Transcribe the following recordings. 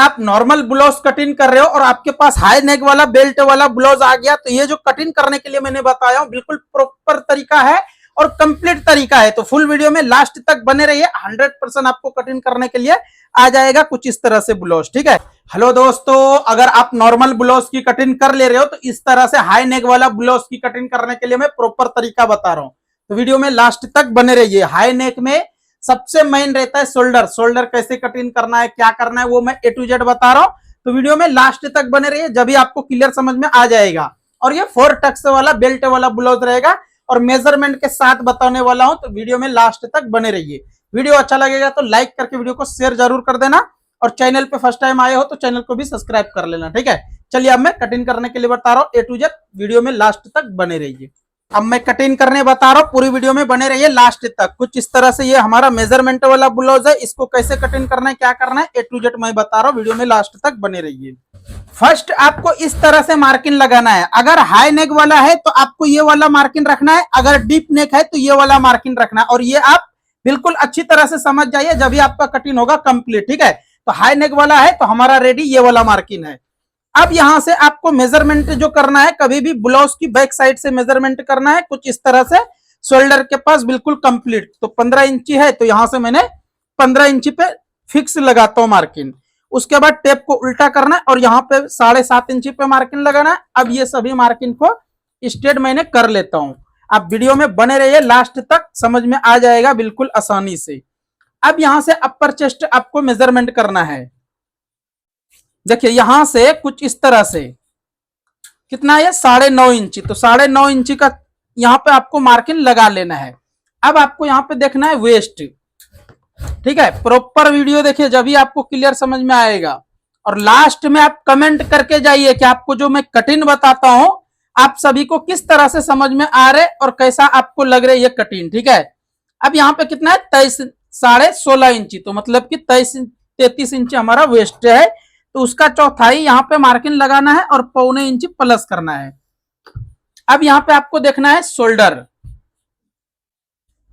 आप normal blouse cutting कर रहे हो और आपके पास हाई नेक वाला बेल्ट वाला ब्लाउज आ गया, तो ये जो कटिंग करने के लिए मैंने बताया हूं बिल्कुल प्रॉपर तरीका है और कंप्लीट तरीका है। तो फुल वीडियो में लास्ट तक बने रहिए, 100% आपको कटिंग करने के लिए आ जाएगा कुछ इस तरह से ब्लाउज। ठीक है। हेलो दोस्तों, अगर आप नॉर्मल ब्लाउज की कटिंग कर ले रहे हो तो इस तरह से हाई नेक वाला ब्लाउज की कटिंग करने के लिए मैं प्रॉपर तरीका बता रहा हूं, तो वीडियो में लास्ट तक बने रहिए। हाई नेक में सबसे मेन रहता है शोल्डर, शोल्डर कैसे कटिंग करना है, क्या करना है, वो मैं A to Z बता रहा हूं, तो वीडियो में लास्ट तक बने रहिए, जब भी आपको क्लियर समझ में आ जाएगा। और ये 4 टक्स वाला बेल्ट वाला ब्लाउज रहेगा और मेजरमेंट के साथ बताने वाला हूं, तो वीडियो में लास्ट तक बने रहिए। वीडियो अच्छा लगेगा तो लाइक करके वीडियो को शेयर जरूर कर देना, और चैनल पे फर्स्ट टाइम आए हो तो चैनल को भी सब्सक्राइब कर लेना। ठीक है, चलिए अब मैं कटिंग करने के लिए बता रहा हूं A to Z, वीडियो में लास्ट तक बने रहिए। अब मैं कटिंग करने बता रहा हूं, पूरी वीडियो में बने रहिए लास्ट तक। कुछ इस तरह से ये हमारा मेजरमेंट वाला ब्लाउज है, इसको कैसे कटिंग करना है, क्या करना है, A to Z मैं बता रहा हूं, वीडियो में लास्ट तक बने रहिए। फर्स्ट आपको इस तरह से मार्किंग लगाना है। अगर हाई नेक वाला है तो आपको ये वाला मार्किंग रखना है, अगर डीप नेक है तो ये वाला मार्किंग रखना है, और ये आप बिल्कुल अच्छी तरह से समझ जाइए, जब भी आपका कटिंग होगा कंप्लीट। ठीक है, तो हाई नेक वाला है तो हमारा रेडी ये वाला मार्किंग है। अब यहां से आपको मेजरमेंट जो करना है, कभी भी ब्लाउज की बैक साइड से मेजरमेंट करना है, कुछ इस तरह से शोल्डर के पास बिल्कुल कंप्लीट। तो 15 इंची है तो यहां से मैंने 15 इंची पे फिक्स लगाता हूं मार्किंग। उसके बाद टेप को उल्टा करना है और यहाँ पे 7.5 इंची पे मार्किंग लगाना है। अब ये सभी मार्किंग को स्ट्रेट मैंने कर लेता हूं। आप वीडियो में बने रहिए, लास्ट तक समझ में आ जाएगा बिल्कुल आसानी से। अब यहां से अपर चेस्ट आपको मेजरमेंट करना है। देखिए यहां से कुछ इस तरह से, कितना है 9.5 इंची, तो 9.5 इंची का यहाँ पे आपको मार्किंग लगा लेना है। अब आपको यहाँ पे देखना है वेस्ट। ठीक है, प्रॉपर वीडियो देखिए, जब भी आपको क्लियर समझ में आएगा। और लास्ट में आप कमेंट करके जाइए कि आपको जो मैं कटिंग बताता हूं आप सभी को किस तरह से समझ में आ रहे और कैसा आपको लग रहा है ये कटिंग। ठीक है, अब यहाँ पे कितना है 23.5 इंची, तो मतलब कि 33 इंची हमारा वेस्ट है, तो उसका चौथाई यहाँ पे मार्किंग लगाना है और 0.25 इंची प्लस करना है। अब यहाँ पे आपको देखना है शोल्डर,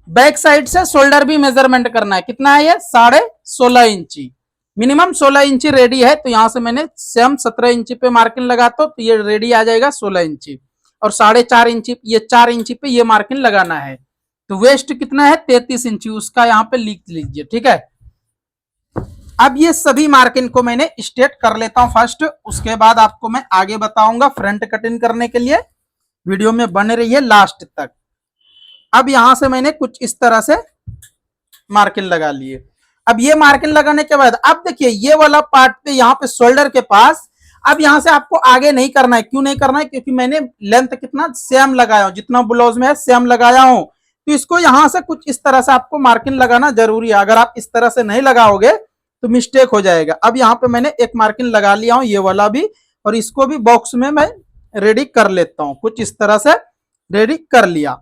बैक साइड से शोल्डर भी मेजरमेंट करना है। कितना है ये 16.5 इंची, मिनिमम 16 इंची रेडी है, तो यहां से मैंने सेम 17 इंची पे मार्किंग लगाता हूं, तो ये रेडी आ जाएगा 16 इंची। और 4.5 इंची, ये 4 इंची पे ये मार्किंग लगाना है। तो वेस्ट कितना है 33 इंची, उसका यहाँ पे लिख लीजिए। ठीक है, अब ये सभी मार्किंग को मैंने स्ट्रेट कर लेता हूं फर्स्ट, उसके बाद आपको मैं आगे बताऊंगा फ्रंट कटिंग करने के लिए। वीडियो में बने रहिए लास्ट तक। अब यहां से मैंने कुछ इस तरह से मार्किंग लगा लिए। अब ये मार्किंग लगाने के बाद अब देखिए ये वाला पार्ट पे यहाँ पे शोल्डर के पास, अब यहां से आपको आगे नहीं करना है। क्यों नहीं करना है, क्योंकि मैंने लेंथ कितना सेम लगाया हूं, जितना ब्लाउज में है सेम लगाया हूं, तो इसको यहां से कुछ इस तरह से आपको मार्किंग लगाना जरूरी है। अगर आप इस तरह से नहीं लगाओगे तो मिस्टेक हो जाएगा। अब यहाँ पे मैंने एक मार्किंग लगा लिया हूं, ये वाला भी, और इसको भी बॉक्स में मैं रेडी कर लेता हूं। कुछ इस तरह से रेडी कर लिया,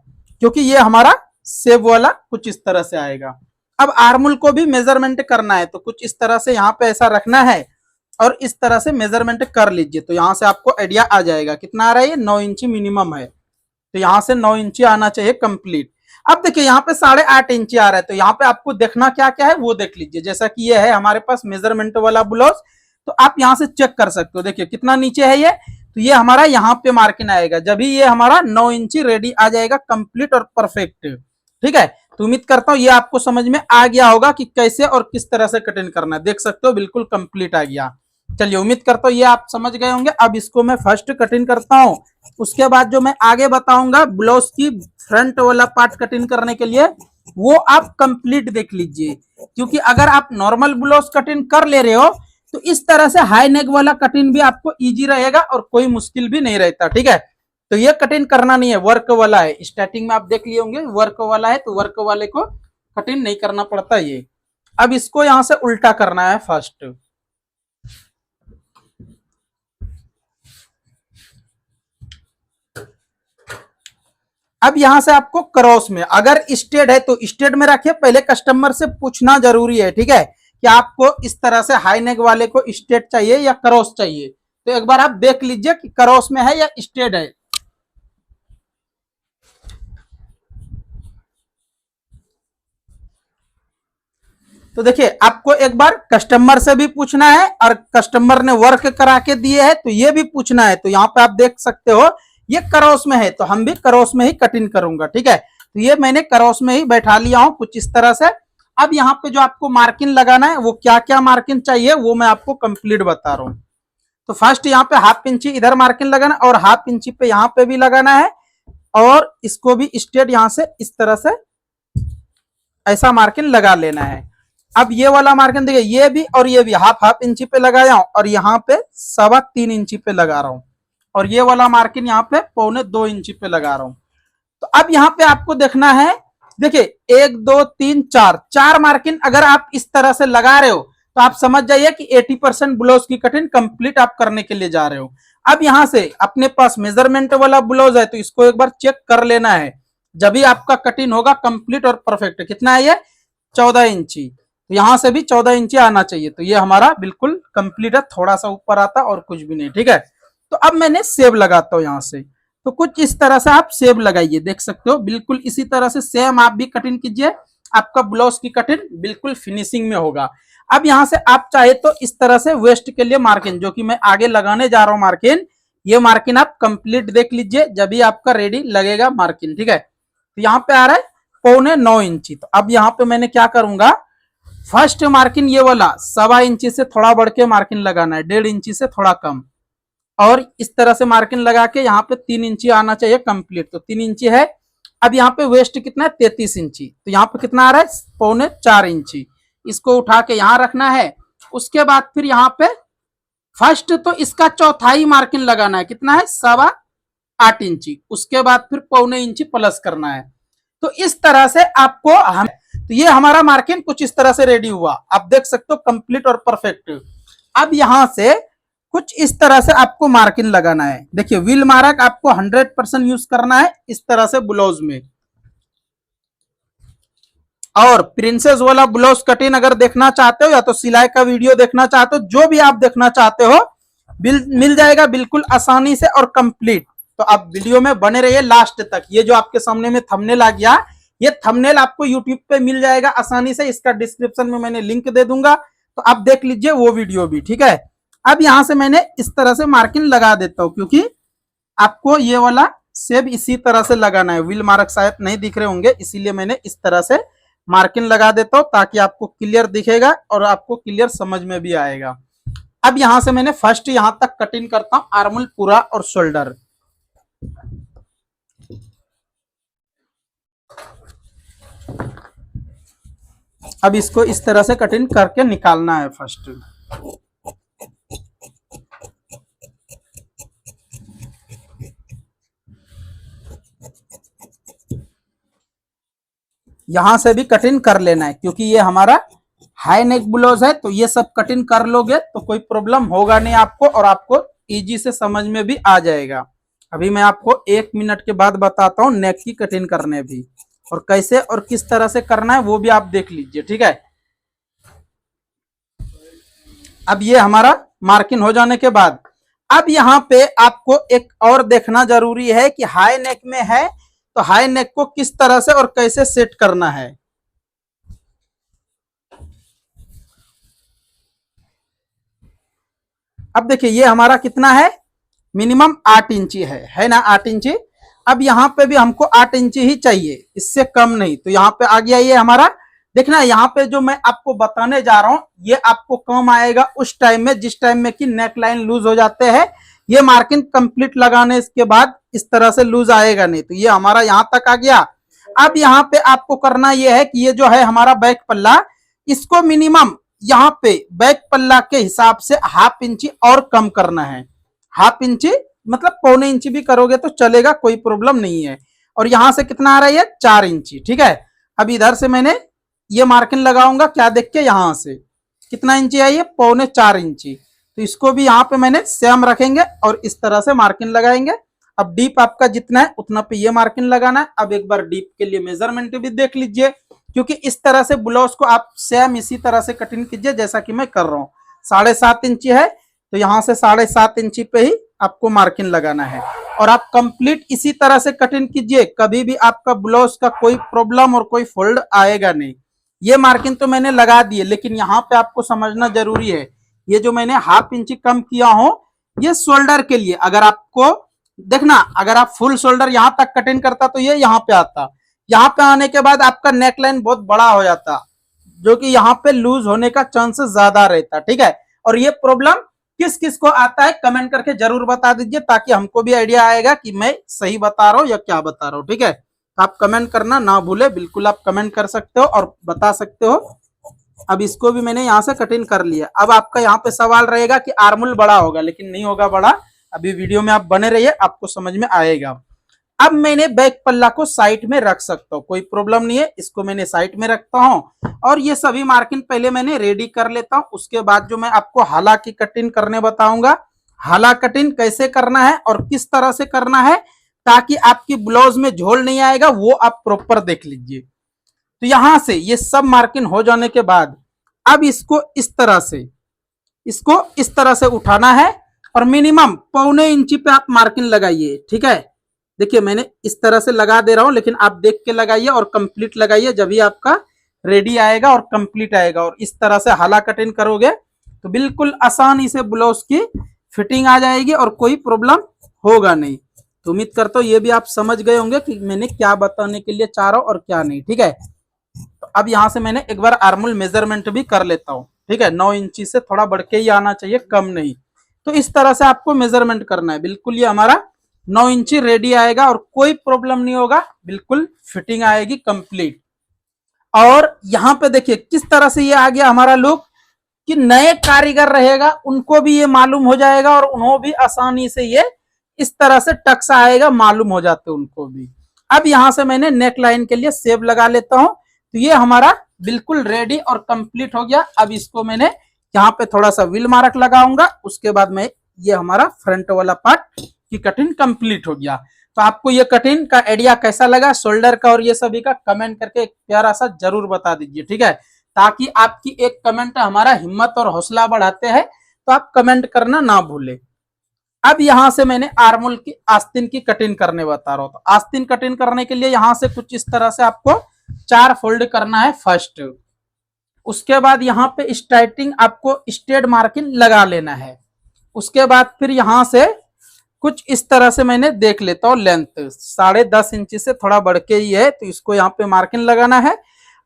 क्योंकि ये हमारा सेव वाला कुछ इस तरह से आएगा। अब आर्मोल को भी मेजरमेंट करना है, तो कुछ इस तरह से यहाँ पे ऐसा रखना है और इस तरह से मेजरमेंट कर लीजिए, तो यहाँ से आपको आइडिया आ जाएगा कितना आ रहा है। ये 9 इंची मिनिमम है, तो यहाँ से 9 इंची आना चाहिए कंप्लीट। अब देखिए यहाँ पे 8.5 इंची आ रहा है, तो यहाँ पे आपको देखना क्या क्या है वो देख लीजिए। जैसा कि ये है हमारे पास मेजरमेंट वाला ब्लाउज, तो आप यहाँ से चेक कर सकते हो। देखिए कितना नीचे है ये, तो ये हमारा यहाँ पे मार्किंग आएगा, जब भी ये हमारा 9 इंची रेडी आ जाएगा कंप्लीट और परफेक्ट। ठीक है, तो उम्मीद करता हूँ ये आपको समझ में आ गया होगा कि कैसे और किस तरह से कटिंग करना है। देख सकते हो बिल्कुल कंप्लीट आ गया। चलिए उम्मीद करता हूँ ये आप समझ गए होंगे। अब इसको मैं फर्स्ट कटिंग करता हूँ, उसके बाद जो मैं आगे बताऊंगा ब्लाउज की फ्रंट वाला पार्ट कटिंग करने के लिए, वो आप कंप्लीट देख लीजिए। क्योंकि अगर आप नॉर्मल ब्लाउज कटिंग कर ले रहे हो तो इस तरह से हाई नेक वाला कटिंग भी आपको इजी रहेगा और कोई मुश्किल भी नहीं रहता। ठीक है, तो ये कटिंग करना नहीं है, वर्क वाला है। स्टार्टिंग में आप देख लिए होंगे वर्क वाला है, तो वर्क वाले को कटिंग नहीं करना पड़ता ये। अब इसको यहां से उल्टा करना है फर्स्ट। अब यहां से आपको क्रॉस में, अगर स्ट्रेट है तो स्ट्रेट में रखिए, पहले कस्टमर से पूछना जरूरी है। ठीक है, कि आपको इस तरह से हाई नेक वाले को स्ट्रेट चाहिए या क्रॉस चाहिए, तो एक बार आप देख लीजिए कि क्रॉस में है या स्ट्रेट है। तो देखिए आपको एक बार कस्टमर से भी पूछना है और कस्टमर ने वर्क करा के दिए है तो ये भी पूछना है। तो यहाँ पे आप देख सकते हो ये क्रॉस में है तो हम भी क्रॉस में ही कटिंग करूंगा, ठीक है। तो ये मैंने क्रॉस में ही बैठा लिया हूं कुछ इस तरह से। अब यहाँ पे जो आपको मार्किंग लगाना है वो क्या क्या मार्किंग चाहिए वो मैं आपको कंप्लीट बता रहा हूं। तो फर्स्ट यहाँ पे हाफ इंची इधर मार्किंग लगाना और हाफ इंची पे यहाँ पे भी लगाना है और इसको भी स्ट्रेट यहाँ से इस तरह से ऐसा मार्किंग लगा लेना है। अब ये वाला मार्किंग देखिए ये भी और ये भी हाफ हाफ इंची पे लगाया हूं और यहाँ पे 3.25 इंची पे लगा रहा हूं और ये वाला मार्किंग यहाँ पे 1.25 इंची पे लगा रहा हूं। तो अब यहाँ पे आपको देखना है, देखिए 1 2 3 4 मार्किंग अगर आप इस तरह से लगा रहे हो तो आप समझ जाइए कि 80% ब्लाउज की कटिंग कंप्लीट आप करने के लिए जा रहे हो। अब यहाँ से अपने पास मेजरमेंट वाला ब्लाउज है तो इसको एक बार चेक कर लेना है, जब भी आपका कटिंग होगा कंप्लीट और परफेक्ट। कितना है ये 14 इंची, तो यहां से भी 14 इंची आना चाहिए। तो ये हमारा बिल्कुल कंप्लीट है, थोड़ा सा ऊपर आता और कुछ भी नहीं, ठीक है। तो अब मैंने सेव लगाता हूं यहां से, तो कुछ इस तरह से आप सेव लगाइए, देख सकते हो बिल्कुल इसी तरह से सेम आप भी कटिंग कीजिए, आपका ब्लाउज की कटिंग बिल्कुल फिनिशिंग में होगा। अब यहां से आप चाहे तो इस तरह से वेस्ट के लिए मार्किंग जो कि मैं आगे लगाने जा रहा हूं मार्किंग, ये मार्किंग आप कंप्लीट देख लीजिए जब भी आपका रेडी लगेगा मार्किंग, ठीक है। तो यहाँ पे आ रहा है 9.25 इंची। तो अब यहाँ पे मैंने क्या करूंगा, फर्स्ट मार्किंग ये वाला 1.25 इंची से थोड़ा बढ़ के मार्किंग लगाना है, 1.5 इंची से थोड़ा कम, और इस तरह से मार्किंग लगा के यहाँ पे 3 इंची आना चाहिए कंप्लीट। तो 3 इंची है। अब यहाँ पे वेस्ट कितना है 33 इंची, तो यहाँ पे कितना आ रहा है 4.25 इंची, इसको उठा के यहाँ रखना है। उसके बाद फिर यहाँ पे फर्स्ट तो इसका चौथाई मार्किंग लगाना है, कितना है 8.25 इंची, उसके बाद फिर 0.25 इंची प्लस करना है। तो इस तरह से आपको तो ये हमारा मार्किंग कुछ इस तरह से रेडी हुआ, आप देख सकते हो कंप्लीट और परफेक्ट। अब यहां से कुछ इस तरह से आपको मार्किंग लगाना है, देखिए व्हील मार्क आपको 100% यूज करना है इस तरह से ब्लाउज में। और प्रिंसेस वाला ब्लाउज कटिंग अगर देखना चाहते हो या तो सिलाई का वीडियो देखना चाहते हो, जो भी आप देखना चाहते हो मिल जाएगा बिल्कुल आसानी से और कंप्लीट। तो आप वीडियो में बने रहिए लास्ट तक। ये जो आपके सामने में थंबनेल आ गया, ये थंबनेल आपको यूट्यूब पे मिल जाएगा आसानी से, इसका डिस्क्रिप्शन में मैंने लिंक दे दूंगा, तो आप देख लीजिए वो वीडियो भी, ठीक है। अब यहां से मैंने इस तरह से मार्किंग लगा देता हूं, क्योंकि आपको ये वाला सेब इसी तरह से लगाना है, व्हील मार्क शायद नहीं दिख रहे होंगे, इसीलिए मैंने इस तरह से मार्किंग लगा देता हूं ताकि आपको क्लियर दिखेगा और आपको क्लियर समझ में भी आएगा। अब यहां से मैंने फर्स्ट यहां तक कटिंग करता हूं, आर्मल पूरा और शोल्डर। अब इसको इस तरह से कटिंग करके निकालना है फर्स्ट। यहां से भी कटिंग कर लेना है, क्योंकि ये हमारा हाई नेक ब्लाउज है, तो ये सब कटिंग कर लोगे तो कोई प्रॉब्लम होगा नहीं आपको, और आपको इजी से समझ में भी आ जाएगा। अभी मैं आपको 1 मिनट के बाद बताता हूँ नेक की कटिंग करने भी, और कैसे और किस तरह से करना है वो भी आप देख लीजिए, ठीक है। अब ये हमारा मार्किंग हो जाने के बाद अब यहाँ पे आपको एक और देखना जरूरी है कि हाई नेक में है तो हाई नेक को किस तरह से और कैसे सेट करना है। अब देखिए ये हमारा कितना है, मिनिमम 8 इंची है ना 8 इंची। अब यहाँ पे भी हमको 8 इंची ही चाहिए, इससे कम नहीं। तो यहाँ पे आ गया ये हमारा, देखना यहाँ पे जो मैं आपको बताने जा रहा हूं ये आपको कम आएगा उस टाइम में जिस टाइम में कि नेक लाइन लूज हो जाते हैं। ये मार्किंग कंप्लीट लगाने के बाद इस तरह से लूज आएगा नहीं। तो ये हमारा यहाँ तक आ गया। अब यहाँ पे आपको करना ये है कि ये जो है हमारा बैक पल्ला, इसको मिनिमम यहाँ पे बैक पल्ला के हिसाब से ½ इंची और कम करना है। ½ इंची मतलब 0.25 इंची भी करोगे तो चलेगा, कोई प्रॉब्लम नहीं है। और यहां से कितना आ रहा है 4 इंची, ठीक है। अब इधर से मैंने ये मार्किंग लगाऊंगा, क्या देख के यहां से कितना इंची आई है 4.25 इंची। तो इसको भी यहाँ पे मैंने सेम रखेंगे और इस तरह से मार्किंग लगाएंगे। अब डीप आपका जितना है उतना पे ये मार्किंग लगाना है। अब एक बार डीप के लिए मेजरमेंट भी देख लीजिए, क्योंकि इस तरह से ब्लाउज को आप सेम इसी तरह से कटिंग कीजिए जैसा कि मैं कर रहा हूँ। 7.5 इंची है तो यहाँ से 7.5 इंची पे ही आपको मार्किंग लगाना है, और आप कंप्लीट इसी तरह से कटिंग कीजिए, कभी भी आपका ब्लाउज का कोई प्रॉब्लम और कोई फोल्ड आएगा नहीं। ये मार्किंग तो मैंने लगा दी है, लेकिन यहाँ पे आपको समझना जरूरी है, ये जो मैंने 1/2 इंच कम किया हूं, ये शोल्डर के लिए। अगर आपको देखना, अगर आप फुल शोल्डर यहां तक कटिंग करता तो ये यहाँ पे आता, यहाँ पे आने के बाद आपका नेकलाइन बहुत बड़ा हो जाता, जो कि यहाँ पे लूज होने का चांसेस ज्यादा रहता। ठीक है, और ये प्रॉब्लम किस किस को आता है कमेंट करके जरूर बता दीजिए, ताकि हमको भी आइडिया आएगा कि मैं सही बता रहा हूँ या क्या बता रहा हूँ। ठीक है, तो आप कमेंट करना ना भूले, बिल्कुल आप कमेंट कर सकते हो और बता सकते हो। अब इसको भी मैंने यहाँ से कटिंग कर लिया। अब आपका यहाँ पे सवाल रहेगा कि आर्मोल बड़ा होगा, लेकिन नहीं होगा बड़ा। अभी वीडियो में आप बने रहिए, आपको समझ में आएगा। अब मैंने बैक पल्ला को साइड में रख सकता हूँ, कोई प्रॉब्लम नहीं है, इसको मैंने साइड में रखता हूँ। और ये सभी मार्किंग पहले मैंने रेडी कर लेता हूँ। उसके बाद जो मैं आपको हाला की कटिंग करने बताऊंगा, हाला कटिंग कैसे करना है और किस तरह से करना है ताकि आपकी ब्लाउज में झोल नहीं आएगा, वो आप प्रॉपर देख लीजिए। तो यहां से ये सब मार्किंग हो जाने के बाद अब इसको इस तरह से उठाना है और मिनिमम 1.25 इंची पे आप मार्किंग लगाइए। ठीक है, देखिए मैंने इस तरह से लगा दे रहा हूं, लेकिन आप देख के लगाइए और कंप्लीट लगाइए, जब भी आपका रेडी आएगा और कंप्लीट आएगा। और इस तरह से हाला कटिंग करोगे तो बिल्कुल आसानी से ब्लाउज की फिटिंग आ जाएगी और कोई प्रॉब्लम होगा नहीं। तो उम्मीद करता हूँ ये भी आप समझ गए होंगे कि मैंने क्या बताने के लिए चाह रहा हूँ और क्या नहीं। ठीक है, तो अब यहाँ से मैंने एक बार आर्मोल मेजरमेंट भी कर लेता हूँ। ठीक है, 9 इंची से थोड़ा बढ़ के ही आना चाहिए, कम नहीं। तो इस तरह से आपको मेजरमेंट करना है, बिल्कुल ये हमारा 9 इंची रेडी आएगा और कोई प्रॉब्लम नहीं होगा, बिल्कुल फिटिंग आएगी कंप्लीट। और यहाँ पे देखिए किस तरह से ये आ गया हमारा लुक, कि नए कारीगर रहेगा उनको भी ये मालूम हो जाएगा और उन्होंने भी आसानी से ये इस तरह से टक्स आएगा, मालूम हो जाते उनको भी। अब यहां से मैंने नेक लाइन के लिए सेब लगा लेता हूं। तो ये हमारा बिल्कुल रेडी और कंप्लीट हो गया। अब इसको मैंने यहाँ पे थोड़ा सा व्हील मार्क लगाऊंगा, उसके बाद मैं ये हमारा फ्रंट वाला पार्ट की कटिंग कंप्लीट हो गया। तो आपको ये कटिंग का आइडिया कैसा लगा, शोल्डर का और ये सभी का, कमेंट करके एक प्यारा सा जरूर बता दीजिए। ठीक है, ताकि आपकी एक कमेंट हमारा हिम्मत और हौसला बढ़ाते हैं, तो आप कमेंट करना ना भूले। अब यहां से मैंने आर्मोल की आस्तीन की कटिंग करने बता रहा हूं। तो आस्तीन कटिंग करने के लिए यहां से कुछ इस तरह से आपको 4 फोल्ड करना है फर्स्ट। उसके बाद यहाँ पे स्टार्टिंग आपको स्ट्रेट मार्किंग लगा लेना है। उसके बाद फिर यहां से कुछ इस तरह से मैंने देख लेता हूँ, लेंथ 10.5 इंची से थोड़ा बढ़ के ही है, तो इसको यहाँ पे मार्किंग लगाना है।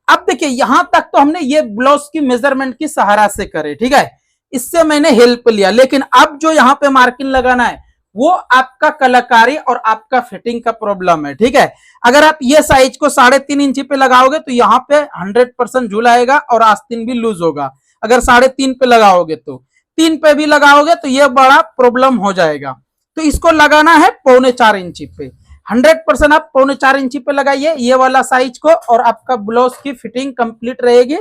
अब देखिए यहां तक तो हमने ये ब्लाउज की मेजरमेंट की सहारा से करे। ठीक है, इससे मैंने हेल्प लिया, लेकिन अब जो यहाँ पे मार्किंग लगाना है वो आपका कलाकारी और आपका फिटिंग का प्रॉब्लम है। ठीक है, अगर आप ये साइज को 3.5 इंची पे लगाओगे तो यहाँ पे 100% झूल आएगा और आस्तीन भी लूज होगा। अगर 3.5 पे लगाओगे तो 3 पे भी लगाओगे तो ये बड़ा प्रॉब्लम हो जाएगा। तो इसको लगाना है 3.25 इंची पे। 100% आप 3.25 इंची पे लगाइए ये वाला साइज को, और आपका ब्लाउज की फिटिंग कंप्लीट रहेगी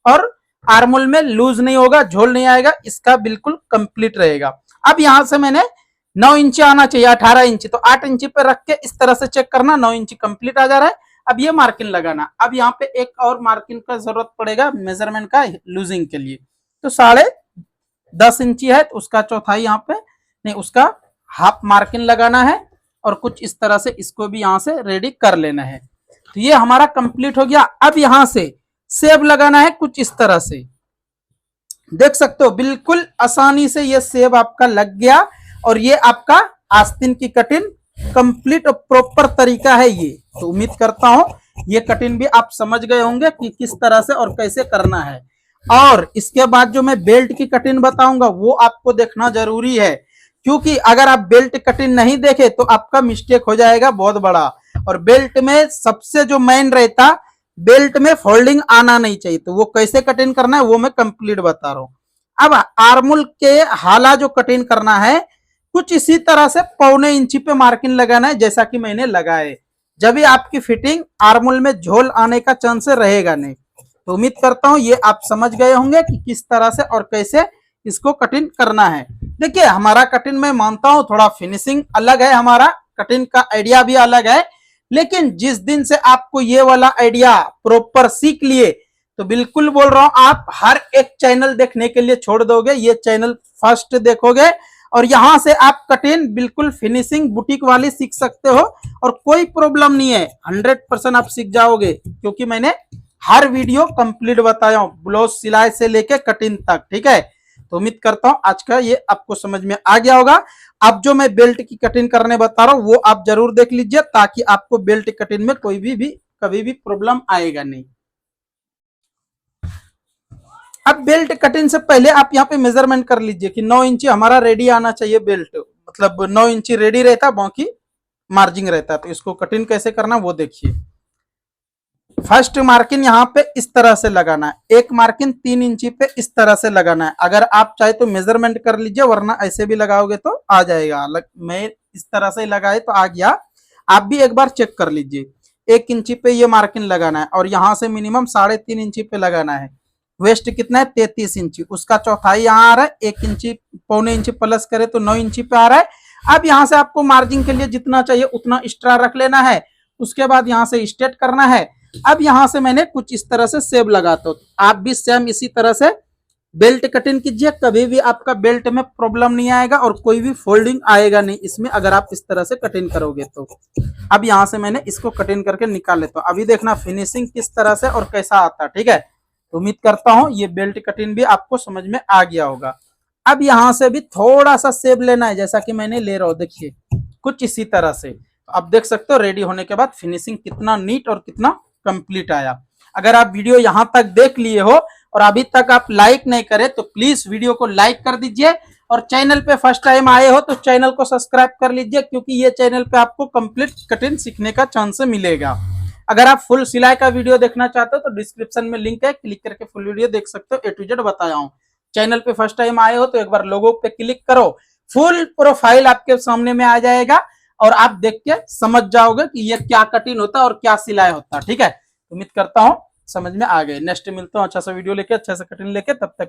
और आर्मोल में लूज नहीं होगा, झोल नहीं आएगा, इसका बिल्कुल कंप्लीट रहेगा। अब यहां से मैंने 9 इंची आना चाहिए, 18 इंची, तो 8 इंची पे रख के इस तरह से चेक करना, 9 इंची कंप्लीट आ जा रहा है। अब ये मार्किंग लगाना। अब यहाँ पे एक और मार्किंग का जरूरत पड़ेगा मेजरमेंट का लूजिंग के लिए। तो 10.5 इंची है, तो उसका चौथाई यहाँ पे नहीं, उसका हाफ मार्किंग लगाना है और कुछ इस तरह से इसको भी यहां से रेडी कर लेना है। तो ये हमारा कंप्लीट हो गया। अब यहां से सेब लगाना है कुछ इस तरह से, देख सकते हो बिल्कुल आसानी से ये सेब आपका लग गया और ये आपका आस्तीन की कटिंग कंप्लीट और प्रॉपर तरीका है ये। तो उम्मीद करता हूं ये कटिंग भी आप समझ गए होंगे कि किस तरह से और कैसे करना है। और इसके बाद जो मैं बेल्ट की कटिंग बताऊंगा वो आपको देखना जरूरी है, क्योंकि अगर आप बेल्ट कटिंग नहीं देखे तो आपका मिस्टेक हो जाएगा बहुत बड़ा। और बेल्ट में सबसे जो मेन रहता, बेल्ट में फोल्डिंग आना नहीं चाहिए। तो वो कैसे कटिंग करना है वो मैं कंप्लीट बता रहा हूं। अब आर्मोल के हाला जो कटिंग करना है कुछ इसी तरह से 1.25 इंची पे मार्किंग लगाना है, जैसा कि मैंने लगाए। जब भी आपकी फिटिंग आर्मोल में झोल आने का चांस रहेगा नहीं। तो उम्मीद करता हूं ये आप समझ गए होंगे कि किस तरह से और कैसे इसको कटिंग करना है। देखिए हमारा कटिंग मैं मानता हूं थोड़ा फिनिशिंग अलग है, हमारा कटिंग का आइडिया भी अलग है, लेकिन जिस दिन से आपको ये वाला आइडिया प्रॉपर सीख लिए तो बिल्कुल बोल रहा हूं आप हर एक चैनल देखने के लिए छोड़ दोगे, ये चैनल फर्स्ट देखोगे और यहां से आप कटिंग बिल्कुल फिनिशिंग बुटीक वाली सीख सकते हो और कोई प्रॉब्लम नहीं है। 100% आप सीख जाओगे, क्योंकि मैंने हर वीडियो कंप्लीट बताया हूँ, ब्लाउज सिलाई से लेके कटिंग तक, ठीक है। तो उम्मीद करता हूँ आज का ये आपको समझ में आ गया होगा। अब जो मैं बेल्ट की कटिंग करने बता रहा हूँ वो आप जरूर देख लीजिए, ताकि आपको बेल्ट कटिंग में कोई भी कभी भी प्रॉब्लम आएगा नहीं। अब बेल्ट कटिंग से पहले आप यहाँ पे मेजरमेंट कर लीजिए कि 9 इंची हमारा रेडी आना चाहिए बेल्ट, मतलब 9 इंची रेडी रहता है, बाकी मार्जिंग रहता है। तो इसको कटिंग कैसे करना वो देखिए। फर्स्ट मार्किंग यहाँ पे इस तरह से लगाना है, एक मार्किंग 3 इंची पे इस तरह से लगाना है। अगर आप चाहे तो मेजरमेंट कर लीजिए, वरना ऐसे भी लगाओगे तो आ जाएगा। मैं इस तरह से लगाए तो आ गया, आप भी एक बार चेक कर लीजिए। 1 इंची पे ये मार्किंग लगाना है और यहाँ से मिनिमम 3.5 इंची पे लगाना है। वेस्ट कितना है 33 इंची, उसका चौथाई यहाँ आ रहा है, 1 इंची पौने इंची प्लस करे तो 9 इंची पे आ रहा है। अब यहाँ से आपको मार्जिन के लिए जितना चाहिए उतना एक्स्ट्रा रख लेना है। उसके बाद यहाँ से स्ट्रेट करना है। अब यहाँ से मैंने कुछ इस तरह से सेब लगाता हूँ, आप भी सेम इसी तरह से बेल्ट कटिंग कीजिए, कभी भी आपका बेल्ट में प्रॉब्लम नहीं आएगा और कोई भी फोल्डिंग आएगा नहीं इसमें, अगर आप इस तरह से कटिंग करोगे तो। अब यहाँ से मैंने इसको कटिंग करके निकाल लेता हूँ। अभी देखना फिनिशिंग किस तरह से और कैसा आता है, ठीक है। तो उम्मीद करता हूँ ये बेल्ट कटिंग भी आपको समझ में आ गया होगा। अब यहाँ से भी थोड़ा सा सेब लेना है, जैसा कि मैंने ले रहा हूँ, देखिए कुछ इसी तरह से। अब देख सकते हो रेडी होने के बाद फिनिशिंग कितना नीट और कितना कंप्लीट आया। अगर आप वीडियो यहां तक देख लिए हो और अभी तक आप लाइक नहीं करे तो प्लीज वीडियो को लाइक कर दीजिए, और चैनल पे फर्स्ट टाइम आए हो तो चैनल को सब्सक्राइब कर लीजिए, क्योंकि ये चैनल पे आपको कंप्लीट कटिंग सीखने का चांस मिलेगा। अगर आप फुल सिलाई का वीडियो देखना चाहते हो तो डिस्क्रिप्शन में लिंक है, क्लिक करके फुल वीडियो देख सकते हो, A to Z बताया हूँ। चैनल पे फर्स्ट टाइम आए हो तो एक बार लोगो पे क्लिक करो, फुल प्रोफाइल आपके सामने में आ जाएगा और आप देख के समझ जाओगे कि ये क्या कटिंग होता है और क्या सिलाई होता है, ठीक है। उम्मीद करता हूँ समझ में आ गए। नेक्स्ट मिलता हूँ अच्छा सा वीडियो लेके, अच्छा सा कटिंग लेके, तब तक